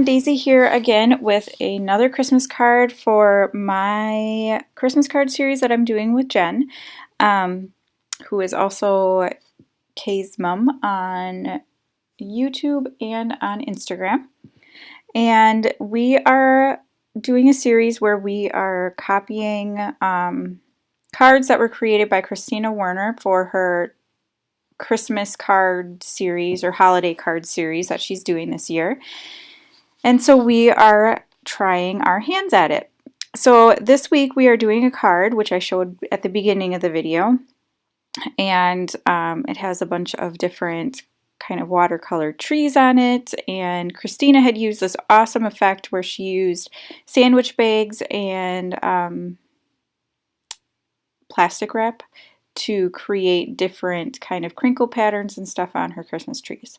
Daisy here again with another Christmas card for my Christmas card series that I'm doing with Jen, who is also Kaezmum on YouTube and on Instagram. And we are doing a series where we are copying cards that were created by Christina Werner for her Christmas card series or holiday card series that she's doing this year. And so we are trying our hands at it. So this week we are doing a card, which I showed at the beginning of the video. And it has a bunch of different kind of watercolor trees on it. And Christina had used this awesome effect where she used sandwich bags and plastic wrap to create different kind of crinkle patterns and stuff on her Christmas trees.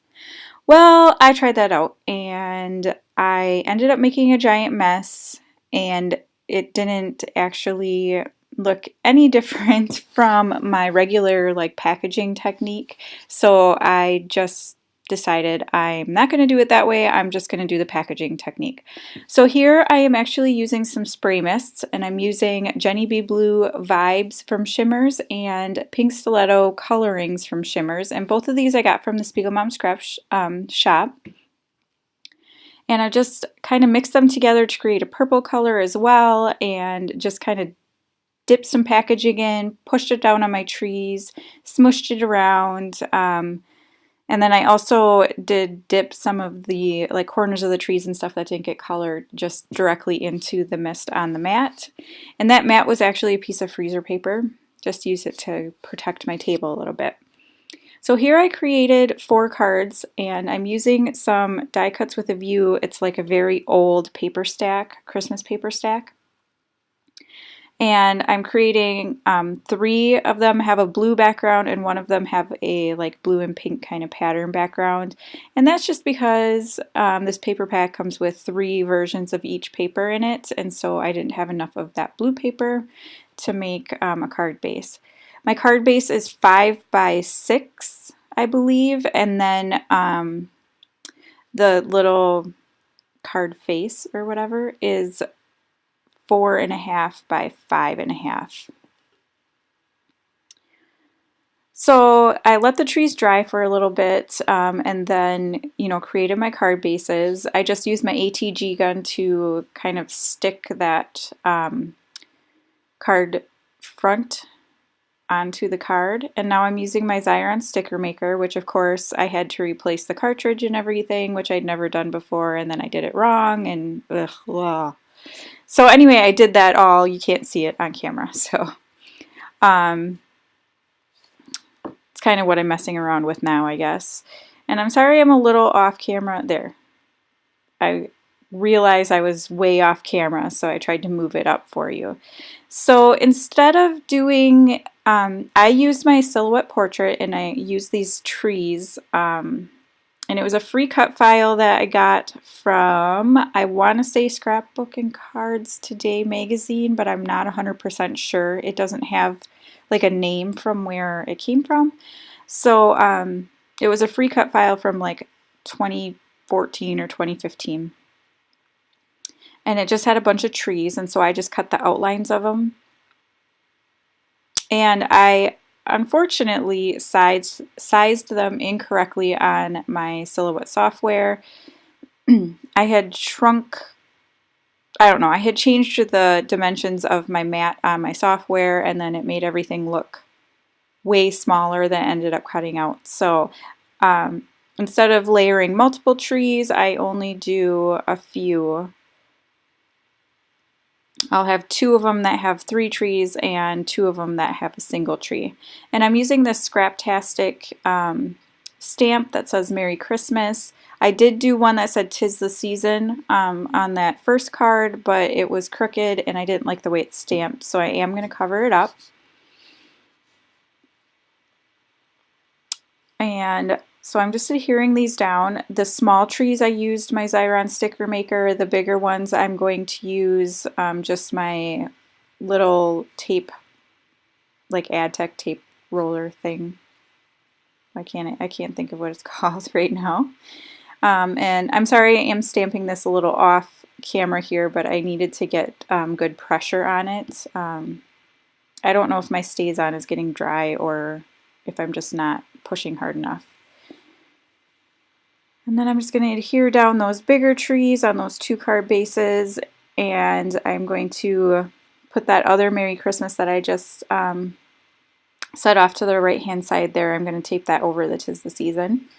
Well, I tried that out and I ended up making a giant mess, and it didn't actually look any different from my regular packaging technique. So I just decided I'm not going to do it that way. I'm just going to do the packaging technique. So here I am actually using some spray mists, and I'm using Jenny B. Blue Vibes from Shimmers and Pink Stiletto Colorings from Shimmers, and both of these I got from the Spiegelmom Scrap shop. And I just kind of mixed them together to create a purple color as well, and just kind of dipped some packaging in, pushed it down on my trees, smushed it around, and then I also did dip some of the corners of the trees and stuff that didn't get colored just directly into the mist on the mat. And that mat was actually a piece of freezer paper. Just use it to protect my table a little bit. So here I created 4 cards, and I'm using some die cuts with a view. It's like a very old paper stack, Christmas paper stack. And I'm creating 3 of them have a blue background, and 1 of them have a blue and pink kind of pattern background. And that's just because this paper pack comes with 3 versions of each paper in it, and so I didn't have enough of that blue paper to make a card base. My card base is 5 by 6, I believe, and then the little card face or whatever is 4.5 by 5.5. So I let the trees dry for a little bit, and then created my card bases. I just used my ATG gun to kind of stick that card front onto the card, and now I'm using my Xyron sticker maker, which of course I had to replace the cartridge and everything, which I'd never done before, and then I did it wrong, and ugh. So anyway, I did that all. You can't see it on camera, so it's kind of what I'm messing around with now, I guess. And I'm sorry I'm a little off camera. There. I realized I was way off camera, so I tried to move it up for you. So instead of doing, I used my silhouette portrait, and I used these trees, and it was a free cut file that I got from, I want to say Scrapbook and Cards Today magazine, but I'm not 100% sure. It doesn't have a name from where it came from. So it was a free cut file from 2014 or 2015. And it just had a bunch of trees, and so I just cut the outlines of them. And I unfortunately sized them incorrectly on my Silhouette software. I had I had changed the dimensions of my mat on my software, and then it made everything look way smaller than it ended up cutting out. So instead of layering multiple trees, I only do a few. I'll have 2 of them that have 3 trees and 2 of them that have a single tree. And I'm using this Scraptastic stamp that says Merry Christmas. I did do one that said 'Tis the Season on that first card, but it was crooked and I didn't like the way it's stamped, so I am going to cover it up. And so I'm just adhering these down. The small trees I used my Xyron sticker maker. The bigger ones I'm going to use just my little tape, AdTech tape roller thing. I can't think of what it's called right now. And I'm sorry I am stamping this a little off camera here, but I needed to get good pressure on it. I don't know if my StazOn is getting dry or if I'm just not pushing hard enough. And then I'm just going to adhere down those bigger trees on those 2-card bases, and I'm going to put that other Merry Christmas that I just set off to the right hand side there. I'm going to tape that over the 'Tis the Season.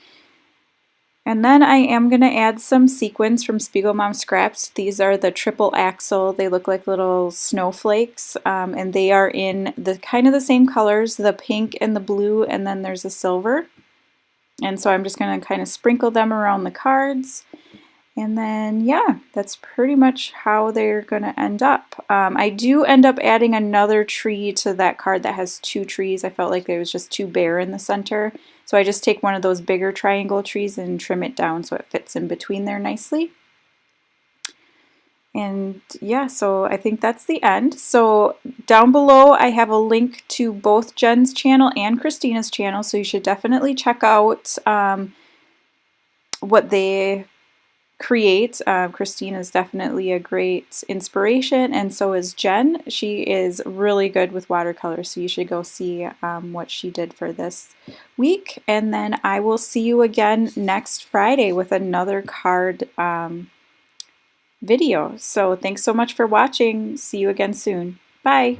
And then I am going to add some sequins from Spiegelmom Scraps. These are the triple axle. They look like little snowflakes, and they are in the kind of the same colors, the pink and the blue, and then there's a silver. And so I'm just going to kind of sprinkle them around the cards. And then, yeah, that's pretty much how they're going to end up. I do end up adding another tree to that card that has 2 trees. I felt like it was just too bare in the center. So I just take one of those bigger triangle trees and trim it down so it fits in between there nicely. And yeah, so I think that's the end. So down below I have a link to both Jen's channel and Christina's channel, so you should definitely check out what they create. Christina is definitely a great inspiration, and so is Jen. She is really good with watercolors, so you should go see what she did for this week. And then I will see you again next Friday with another card video. So thanks so much for watching. See you again soon. Bye.